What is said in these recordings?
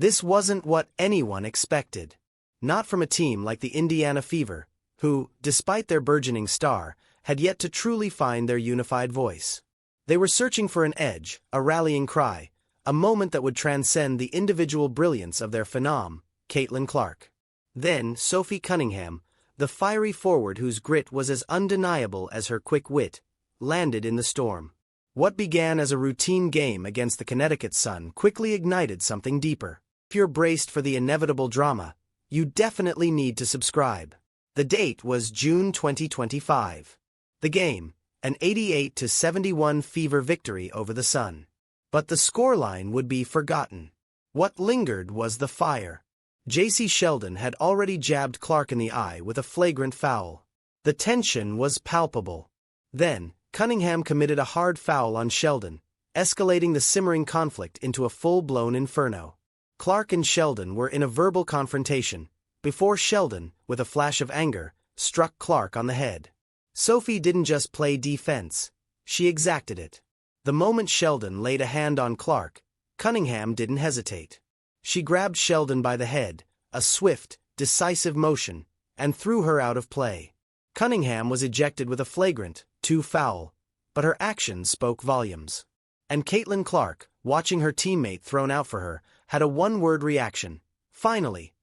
This wasn't what anyone expected. Not from a team like the Indiana Fever, who, despite their burgeoning star, had yet to truly find their unified voice. They were searching for an edge, a rallying cry, a moment that would transcend the individual brilliance of their phenom, Caitlin Clark. Then Sophie Cunningham, the fiery forward whose grit was as undeniable as her quick wit, landed in the storm. What began as a routine game against the Connecticut Sun quickly ignited something deeper. If you're braced for the inevitable drama, you definitely need to subscribe. The date was June 2025. The game, an 88-71 Fever victory over the Sun. But the scoreline would be forgotten. What lingered was the fire. J.C. Sheldon had already jabbed Clark in the eye with a flagrant foul. The tension was palpable. Then, Cunningham committed a hard foul on Sheldon, escalating the simmering conflict into a full-blown inferno. Clark and Sheldon were in a verbal confrontation, before Sheldon, with a flash of anger, struck Clark on the head. Sophie didn't just play defense, she exacted it. The moment Sheldon laid a hand on Clark, Cunningham didn't hesitate. She grabbed Sheldon by the head, a swift, decisive motion, and threw her out of play. Cunningham was ejected with a flagrant, 2 foul, but her actions spoke volumes. And Caitlin Clark, watching her teammate thrown out for her, had a one-word reaction: finally.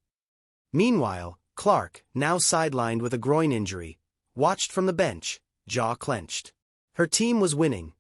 Meanwhile, Clark, now sidelined with a groin injury, watched from the bench, jaw clenched. Her team was winning,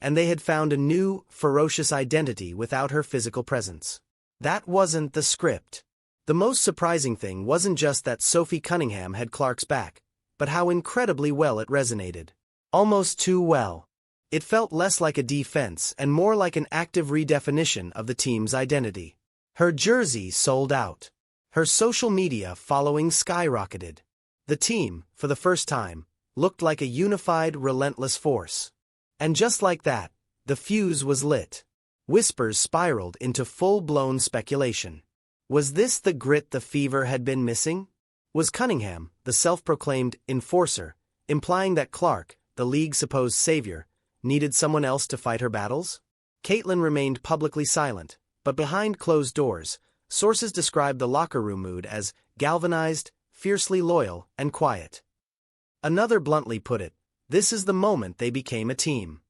and they had found a new, ferocious identity without her physical presence. That wasn't the script. The most surprising thing wasn't just that Sophie Cunningham had Clark's back, but how incredibly well it resonated. Almost too well. It felt less like a defense and more like an active redefinition of the team's identity. Her jersey sold out. Her social media following skyrocketed. The team, for the first time, looked like a unified, relentless force. And just like that, the fuse was lit. Whispers spiraled into full-blown speculation. Was this the grit the Fever had been missing? Was Cunningham, the self-proclaimed enforcer, implying that Clark, the league's supposed savior, needed someone else to fight her battles? Caitlin remained publicly silent, but behind closed doors, sources described the locker room mood as galvanized, fiercely loyal, and quiet. Another bluntly put it, this is the moment they became a team.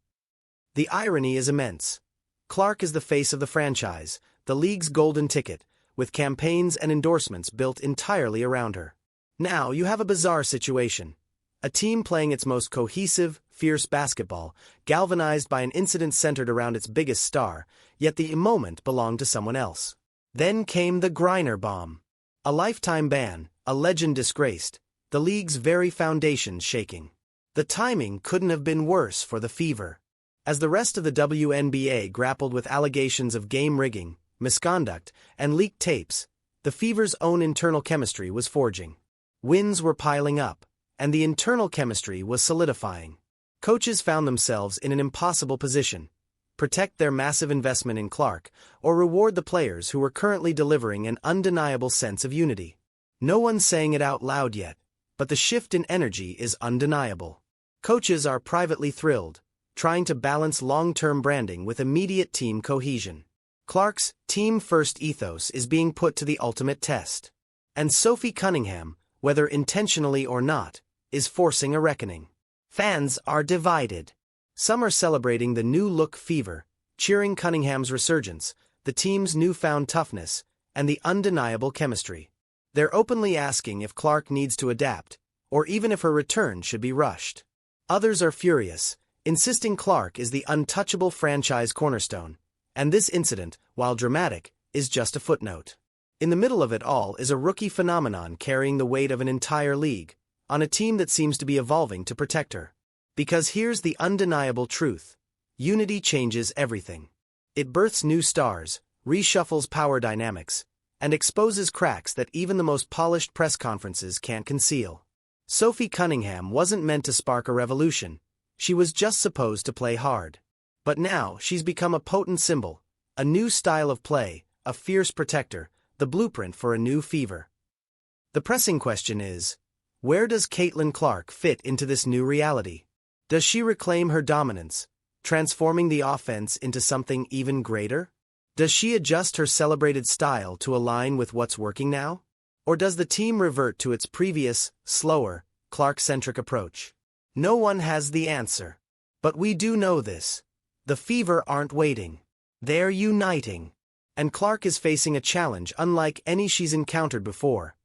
The irony is immense. Clark is the face of the franchise, the league's golden ticket, with campaigns and endorsements built entirely around her. Now you have a bizarre situation. A team playing its most cohesive, fierce basketball, galvanized by an incident centered around its biggest star, yet the moment belonged to someone else. Then came the Griner bomb. A lifetime ban, a legend disgraced, the league's very foundations shaking. The timing couldn't have been worse for the Fever. As the rest of the WNBA grappled with allegations of game rigging, misconduct, and leaked tapes, the Fever's own internal chemistry was forging. Wins were piling up, and the internal chemistry was solidifying. Coaches found themselves in an impossible position: protect their massive investment in Clark, or reward the players who were currently delivering an undeniable sense of unity. No one's saying it out loud yet, but the shift in energy is undeniable. Coaches are privately thrilled, trying to balance long-term branding with immediate team cohesion. Clark's team-first ethos is being put to the ultimate test. And Sophie Cunningham, whether intentionally or not, is forcing a reckoning. Fans are divided. Some are celebrating the new-look Fever, cheering Cunningham's resurgence, the team's newfound toughness, and the undeniable chemistry. They're openly asking if Clark needs to adapt, or even if her return should be rushed. Others are furious, insisting Clark is the untouchable franchise cornerstone, and this incident, while dramatic, is just a footnote. In the middle of it all is a rookie phenomenon carrying the weight of an entire league, on a team that seems to be evolving to protect her. Because here's the undeniable truth: unity changes everything. It births new stars, reshuffles power dynamics, and exposes cracks that even the most polished press conferences can't conceal. Sophie Cunningham wasn't meant to spark a revolution, she was just supposed to play hard. But now she's become a potent symbol, a new style of play, a fierce protector, the blueprint for a new Fever. The pressing question is, where does Caitlin Clark fit into this new reality? Does she reclaim her dominance, transforming the offense into something even greater? Does she adjust her celebrated style to align with what's working now? Or does the team revert to its previous, slower, Clark-centric approach? No one has the answer. But we do know this. The Fever aren't waiting. They're uniting. And Clark is facing a challenge unlike any she's encountered before.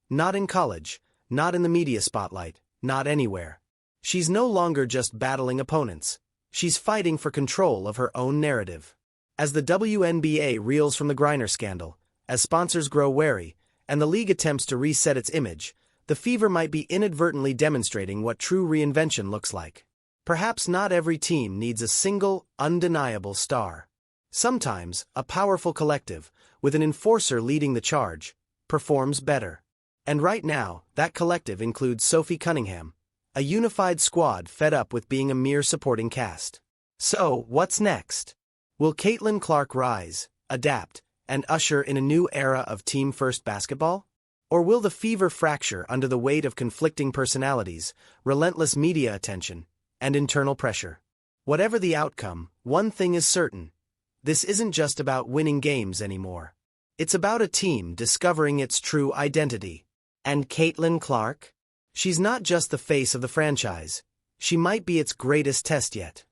Not in college, not in the media spotlight, not anywhere. She's no longer just battling opponents. She's fighting for control of her own narrative. As the WNBA reels from the Griner scandal, as sponsors grow wary, and the league attempts to reset its image, the Fever might be inadvertently demonstrating what true reinvention looks like. Perhaps not every team needs a single, undeniable star. Sometimes, a powerful collective, with an enforcer leading the charge, performs better. And right now, that collective includes Sophie Cunningham, a unified squad fed up with being a mere supporting cast. So, what's next? Will Caitlin Clark rise, adapt, and usher in a new era of team-first basketball? Or will the Fever fracture under the weight of conflicting personalities, relentless media attention, and internal pressure? Whatever the outcome, one thing is certain. This isn't just about winning games anymore. It's about a team discovering its true identity. And Caitlin Clark? She's not just the face of the franchise. She might be its greatest test yet.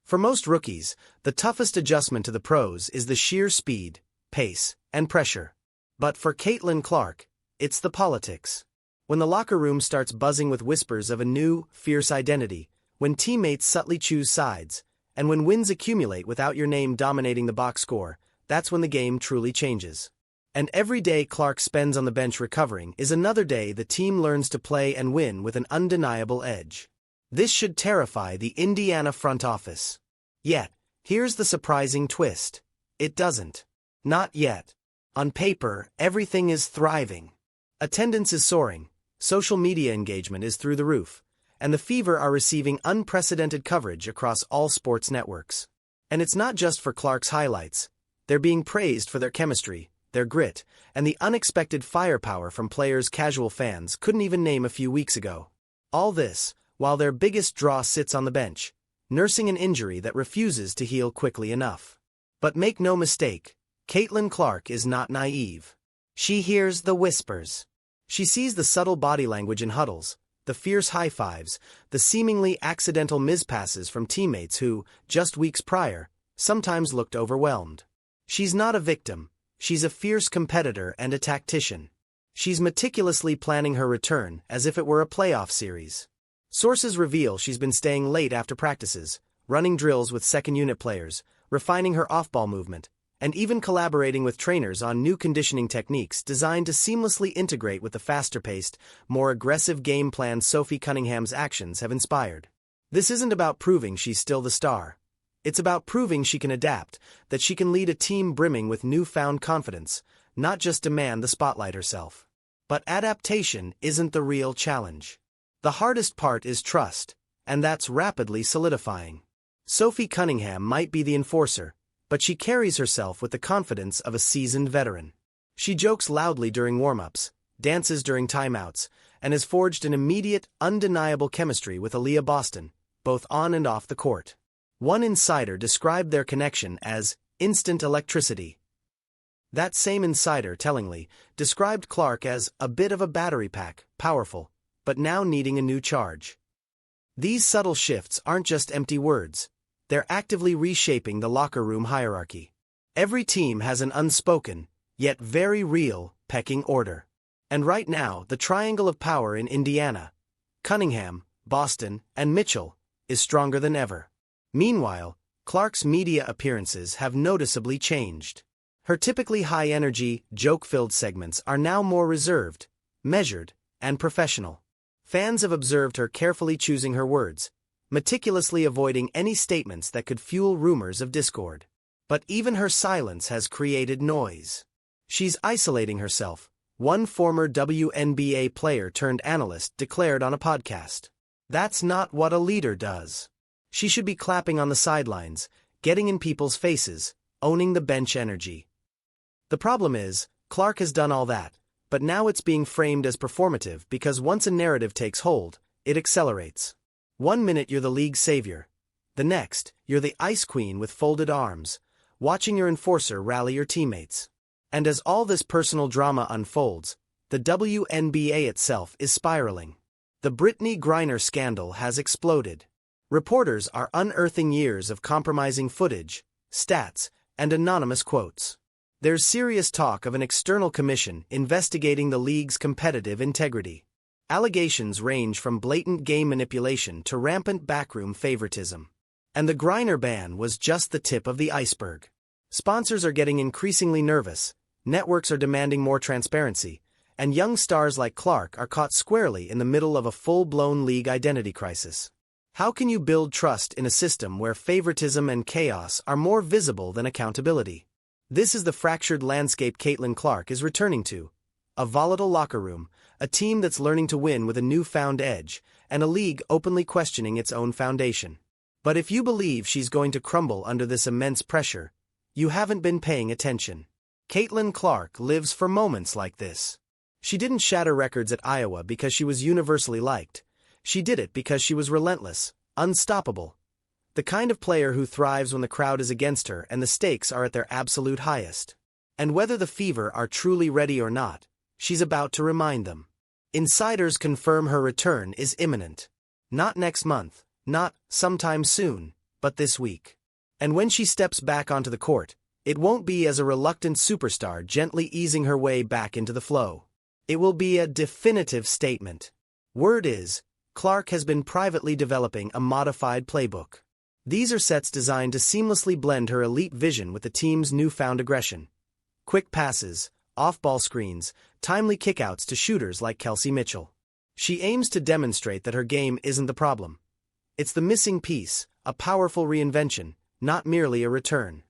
For most rookies, the toughest adjustment to the pros is the sheer speed, pace, and pressure. But for Caitlin Clark, it's the politics. When the locker room starts buzzing with whispers of a new, fierce identity, when teammates subtly choose sides, and when wins accumulate without your name dominating the box score, that's when the game truly changes. And every day Clark spends on the bench recovering is another day the team learns to play and win with an undeniable edge. This should terrify the Indiana front office. Yet, here's the surprising twist. It doesn't. Not yet. On paper, everything is thriving. Attendance is soaring, social media engagement is through the roof, and the Fever are receiving unprecedented coverage across all sports networks. And it's not just for Clark's highlights. They're being praised for their chemistry, their grit, and the unexpected firepower from players casual fans couldn't even name a few weeks ago. All this, while their biggest draw sits on the bench, nursing an injury that refuses to heal quickly enough. But make no mistake, Caitlin Clark is not naive. She hears the whispers. She sees the subtle body language in huddles, the fierce high fives, the seemingly accidental mispasses from teammates who, just weeks prior, sometimes looked overwhelmed. She's not a victim, she's a fierce competitor and a tactician. She's meticulously planning her return as if it were a playoff series. Sources reveal she's been staying late after practices, running drills with second-unit players, refining her off-ball movement, and even collaborating with trainers on new conditioning techniques designed to seamlessly integrate with the faster-paced, more aggressive game plan Sophie Cunningham's actions have inspired. This isn't about proving she's still the star. It's about proving she can adapt, that she can lead a team brimming with newfound confidence, not just demand the spotlight herself. But adaptation isn't the real challenge. The hardest part is trust, and that's rapidly solidifying. Sophie Cunningham might be the enforcer, but she carries herself with the confidence of a seasoned veteran. She jokes loudly during warm-ups, dances during timeouts, and has forged an immediate, undeniable chemistry with Aaliyah Boston, both on and off the court. One insider described their connection as instant electricity. That same insider, tellingly, described Clark as a bit of a battery pack, powerful, but now needing a new charge. These subtle shifts aren't just empty words. They're actively reshaping the locker room hierarchy. Every team has an unspoken, yet very real, pecking order. And right now, the triangle of power in Indiana, Cunningham, Boston, and Mitchell, is stronger than ever. Meanwhile, Clark's media appearances have noticeably changed. Her typically high-energy, joke-filled segments are now more reserved, measured, and professional. Fans have observed her carefully choosing her words, meticulously avoiding any statements that could fuel rumors of discord. But even her silence has created noise. She's isolating herself, one former WNBA player turned analyst declared on a podcast. That's not what a leader does. She should be clapping on the sidelines, getting in people's faces, owning the bench energy. The problem is, Clark has done all that, but now it's being framed as performative because once a narrative takes hold, it accelerates. 1 minute you're the league's savior. The next, you're the ice queen with folded arms. watching your enforcer rally your teammates. And as all this personal drama unfolds, the WNBA itself is spiraling. The Brittany Griner scandal has exploded. Reporters are unearthing years of compromising footage, stats, and anonymous quotes. There's serious talk of an external commission investigating the league's competitive integrity. Allegations range from blatant game manipulation to rampant backroom favoritism. And the Griner ban was just the tip of the iceberg. Sponsors are getting increasingly nervous, networks are demanding more transparency, and young stars like Clark are caught squarely in the middle of a full-blown league identity crisis. How can you build trust in a system where favoritism and chaos are more visible than accountability? This is the fractured landscape Caitlin Clark is returning to. A volatile locker room, a team that's learning to win with a newfound edge, and a league openly questioning its own foundation. But if you believe she's going to crumble under this immense pressure, you haven't been paying attention. Caitlin Clark lives for moments like this. She didn't shatter records at Iowa because she was universally liked. She did it because she was relentless, unstoppable. The kind of player who thrives when the crowd is against her and the stakes are at their absolute highest. And whether the Fever are truly ready or not, she's about to remind them. Insiders confirm her return is imminent. Not next month, not sometime soon, but this week. And when she steps back onto the court, it won't be as a reluctant superstar gently easing her way back into the flow. It will be a definitive statement. Word is, Clark has been privately developing a modified playbook. These are sets designed to seamlessly blend her elite vision with the team's newfound aggression. Quick passes, off-ball screens, timely kickouts to shooters like Kelsey Mitchell. She aims to demonstrate that her game isn't the problem. It's the missing piece, a powerful reinvention, not merely a return.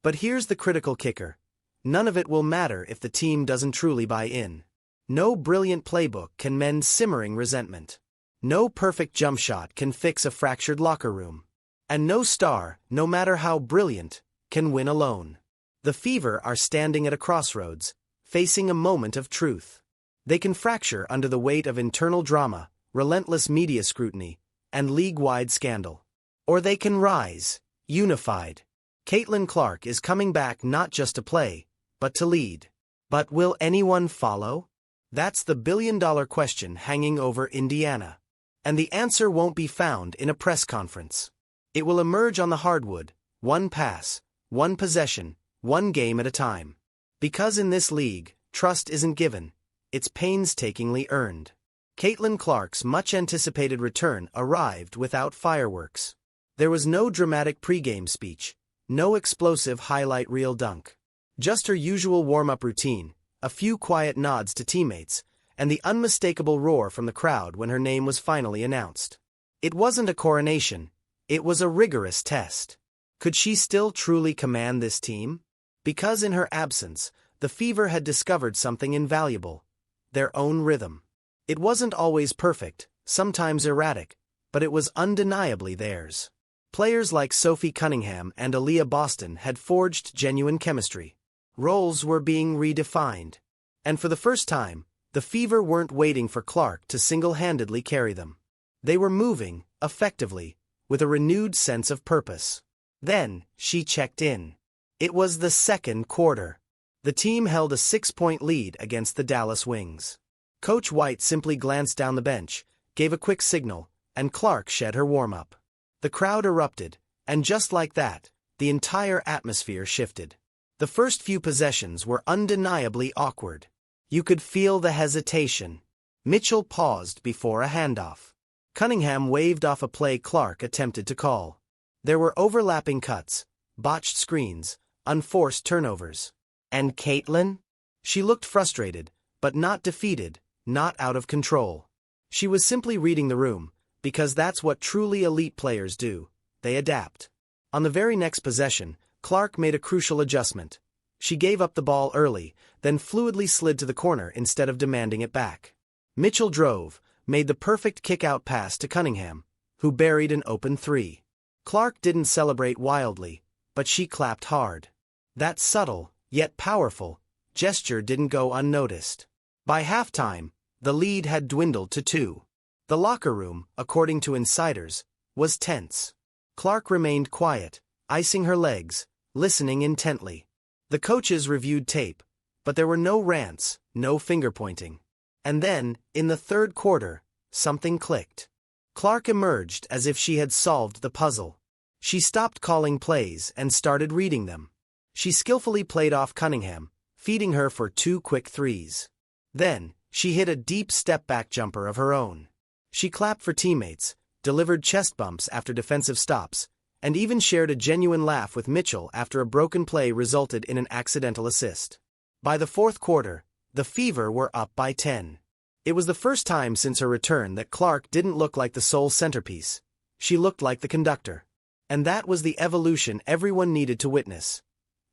But here's the critical kicker. None of it will matter if the team doesn't truly buy in. No brilliant playbook can mend simmering resentment. No perfect jump shot can fix a fractured locker room. And no star, no matter how brilliant, can win alone. The Fever are standing at a crossroads, facing a moment of truth. They can fracture under the weight of internal drama, relentless media scrutiny, and league-wide scandal. Or they can rise, unified. Caitlin Clark is coming back not just to play, but to lead. But will anyone follow? That's the billion-dollar question hanging over Indiana. And the answer won't be found in a press conference. It will emerge on the hardwood, one pass, one possession, one game at a time. Because in this league, trust isn't given, it's painstakingly earned. Caitlin Clark's much-anticipated return arrived without fireworks. There was no dramatic pregame speech, no explosive highlight reel dunk. Just her usual warm-up routine, a few quiet nods to teammates, and the unmistakable roar from the crowd when her name was finally announced. It wasn't a coronation, it was a rigorous test. Could she still truly command this team? Because in her absence, the Fever had discovered something invaluable: their own rhythm. It wasn't always perfect, sometimes erratic, but it was undeniably theirs. Players like Sophie Cunningham and Aaliyah Boston had forged genuine chemistry. Roles were being redefined. And for the first time, the Fever weren't waiting for Clark to single-handedly carry them. They were moving, effectively, with a renewed sense of purpose. Then, she checked in. It was the second quarter. The team held a 6-point lead against the Dallas Wings. Coach White simply glanced down the bench, gave a quick signal, and Clark shed her warm-up. The crowd erupted, and just like that, the entire atmosphere shifted. The first few possessions were undeniably awkward. You could feel the hesitation. Mitchell paused before a handoff. Cunningham waved off a play Clark attempted to call. There were overlapping cuts, botched screens, unforced turnovers. And Caitlin? She looked frustrated, but not defeated, not out of control. She was simply reading the room, because that's what truly elite players do. They adapt. On the very next possession, Clark made a crucial adjustment. She gave up the ball early, then fluidly slid to the corner instead of demanding it back. Mitchell drove, made the perfect kick-out pass to Cunningham, who buried an open three. Clark didn't celebrate wildly, but she clapped hard. That subtle, yet powerful, gesture didn't go unnoticed. By halftime, the lead had dwindled to 2. The locker room, according to insiders, was tense. Clark remained quiet, icing her legs, listening intently. The coaches reviewed tape, but there were no rants, no finger-pointing. And then, in the third quarter, something clicked. Clark emerged as if she had solved the puzzle. She stopped calling plays and started reading them. She skillfully played off Cunningham, feeding her for 2 quick threes. Then, she hit a deep step-back jumper of her own. She clapped for teammates, delivered chest bumps after defensive stops, and even shared a genuine laugh with Mitchell after a broken play resulted in an accidental assist. By the fourth quarter, the Fever were up by 10. It was the first time since her return that Clark didn't look like the sole centerpiece. She looked like the conductor. And that was the evolution everyone needed to witness.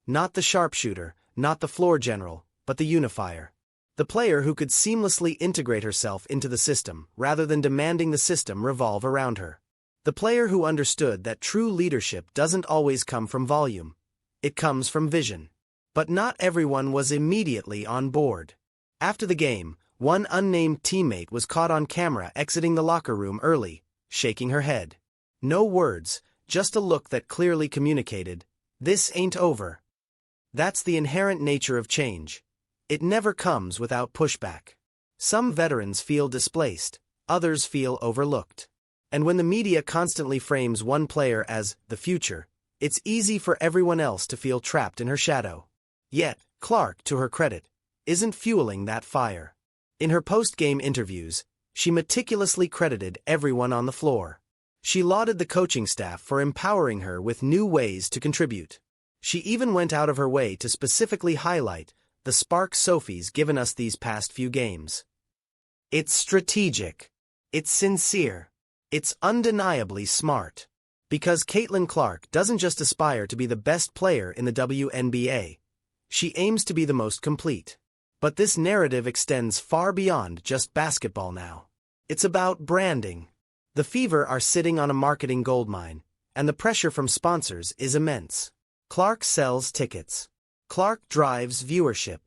Not the sharpshooter, not the floor general, but the unifier. The player who could seamlessly integrate herself into the system rather than demanding the system revolve around her. The player who understood that true leadership doesn't always come from volume. It comes from vision. But not everyone was immediately on board. After the game, one unnamed teammate was caught on camera exiting the locker room early, shaking her head. No words, just a look that clearly communicated, "This ain't over." That's the inherent nature of change. It never comes without pushback. Some veterans feel displaced, others feel overlooked. And when the media constantly frames one player as the future, it's easy for everyone else to feel trapped in her shadow. Yet, Clark, to her credit, isn't fueling that fire. In her post-game interviews, she meticulously credited everyone on the floor. She lauded the coaching staff for empowering her with new ways to contribute. She even went out of her way to specifically highlight the spark Sophie's given us these past few games. It's strategic. It's sincere. It's undeniably smart. Because Caitlin Clark doesn't just aspire to be the best player in the WNBA. She aims to be the most complete. But this narrative extends far beyond just basketball now. It's about branding. The Fever are sitting on a marketing goldmine, and the pressure from sponsors is immense. Clark sells tickets. Clark drives viewership.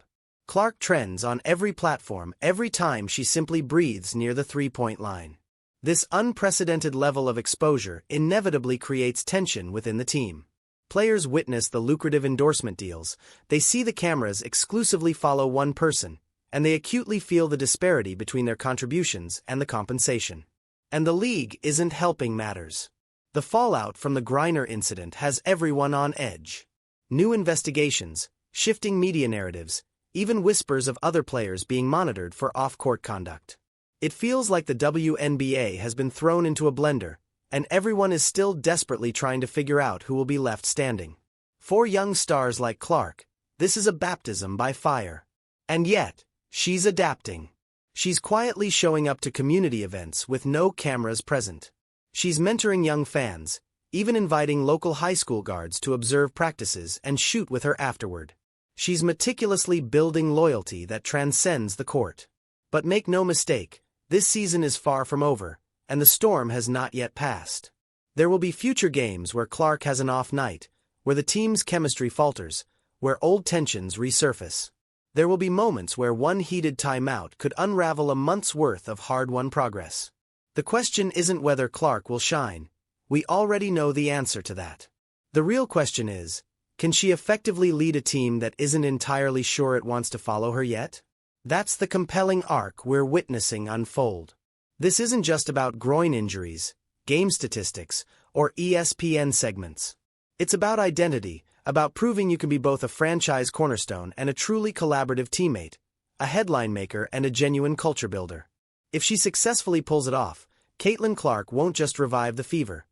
Clark trends on every platform every time she simply breathes near the three-point line. This unprecedented level of exposure inevitably creates tension within the team. Players witness the lucrative endorsement deals, they see the cameras exclusively follow one person, and they acutely feel the disparity between their contributions and the compensation. And the league isn't helping matters. The fallout from the Griner incident has everyone on edge. New investigations, shifting media narratives, even whispers of other players being monitored for off-court conduct. It feels like the WNBA has been thrown into a blender, and everyone is still desperately trying to figure out who will be left standing. For young stars like Clark, this is a baptism by fire. And yet, she's adapting. She's quietly showing up to community events with no cameras present. She's mentoring young fans, even inviting local high school guards to observe practices and shoot with her afterward. She's meticulously building loyalty that transcends the court. But make no mistake, this season is far from over, and the storm has not yet passed. There will be future games where Clark has an off night, where the team's chemistry falters, where old tensions resurface. There will be moments where one heated timeout could unravel a month's worth of hard-won progress. The question isn't whether Clark will shine. We already know the answer to that. The real question is, can she effectively lead a team that isn't entirely sure it wants to follow her yet? That's the compelling arc we're witnessing unfold. This isn't just about groin injuries, game statistics, or ESPN segments. It's about identity, about proving you can be both a franchise cornerstone and a truly collaborative teammate, a headline maker and a genuine culture builder. If she successfully pulls it off, Caitlin Clark won't just revive the Fever.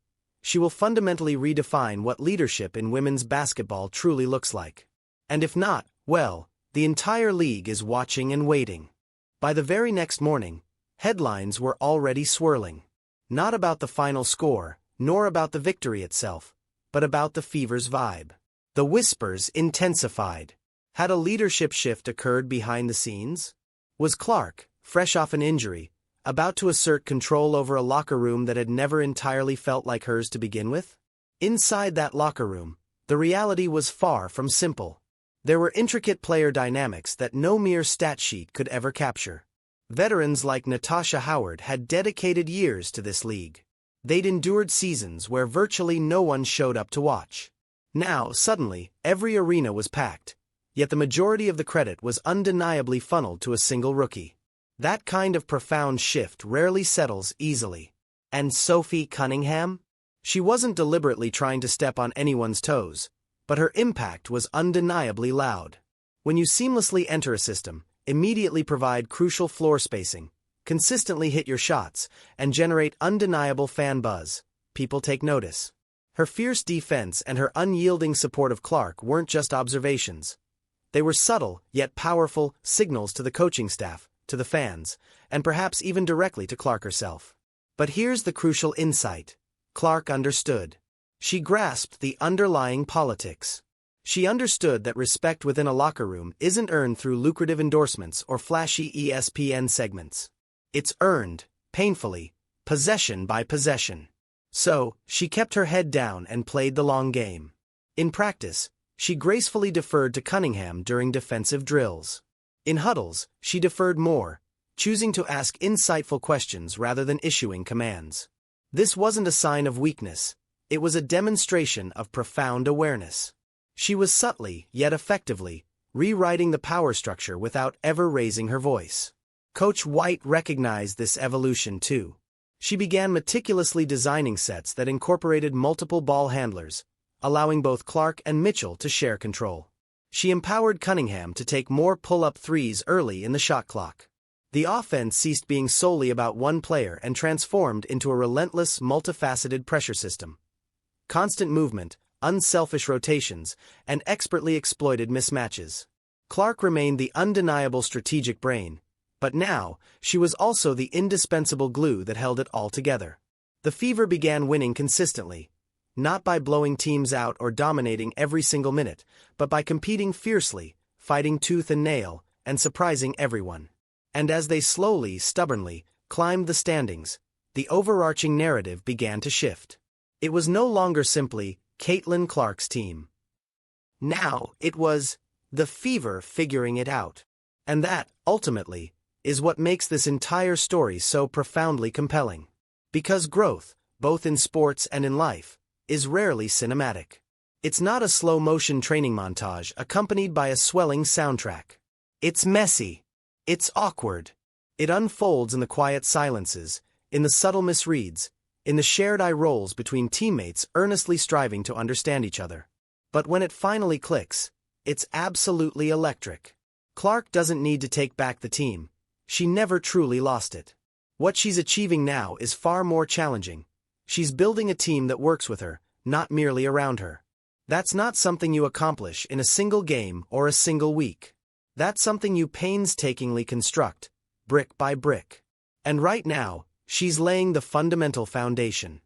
She will fundamentally redefine what leadership in women's basketball truly looks like. And if not, well, the entire league is watching and waiting. By the very next morning, headlines were already swirling. Not about the final score, nor about the victory itself, but about the Fever's vibe. The whispers intensified. Had a leadership shift occurred behind the scenes? Was Clark, fresh off an injury, about to assert control over a locker room that had never entirely felt like hers to begin with? Inside that locker room, the reality was far from simple. There were intricate player dynamics that no mere stat sheet could ever capture. Veterans like Natasha Howard had dedicated years to this league. They'd endured seasons where virtually no one showed up to watch. Now, suddenly, every arena was packed, yet the majority of the credit was undeniably funneled to a single rookie. That kind of profound shift rarely settles easily. And Sophie Cunningham? She wasn't deliberately trying to step on anyone's toes, but her impact was undeniably loud. When you seamlessly enter a system, immediately provide crucial floor spacing, consistently hit your shots, and generate undeniable fan buzz, people take notice. Her fierce defense and her unyielding support of Clark weren't just observations. They were subtle, yet powerful, signals to the coaching staff, to the fans, and perhaps even directly to Clark herself. But here's the crucial insight. Clark understood. She grasped the underlying politics. She understood that respect within a locker room isn't earned through lucrative endorsements or flashy ESPN segments. It's earned, painfully, possession by possession. So, she kept her head down and played the long game. In practice, she gracefully deferred to Cunningham during defensive drills. In huddles, she deferred more, choosing to ask insightful questions rather than issuing commands. This wasn't a sign of weakness, it was a demonstration of profound awareness. She was subtly, yet effectively, rewriting the power structure without ever raising her voice. Coach White recognized this evolution too. She began meticulously designing sets that incorporated multiple ball handlers, allowing both Clark and Mitchell to share control. She empowered Cunningham to take more pull-up threes early in the shot clock. The offense ceased being solely about one player and transformed into a relentless, multifaceted pressure system. Constant movement, unselfish rotations, and expertly exploited mismatches. Clark remained the undeniable strategic brain, but now, she was also the indispensable glue that held it all together. The Fever began winning consistently, not by blowing teams out or dominating every single minute, but by competing fiercely, fighting tooth and nail, and surprising everyone. And as they slowly, stubbornly, climbed the standings, the overarching narrative began to shift. It was no longer simply Caitlin Clark's team. Now, it was the Fever figuring it out. And that, ultimately, is what makes this entire story so profoundly compelling. Because growth, both in sports and in life, is rarely cinematic. It's not a slow-motion training montage accompanied by a swelling soundtrack. It's messy. It's awkward. It unfolds in the quiet silences, in the subtle misreads, in the shared eye rolls between teammates earnestly striving to understand each other. But when it finally clicks, it's absolutely electric. Clark doesn't need to take back the team. She never truly lost it. What she's achieving now is far more challenging. She's building a team that works with her, not merely around her. That's not something you accomplish in a single game or a single week. That's something you painstakingly construct, brick by brick. And right now, she's laying the fundamental foundation.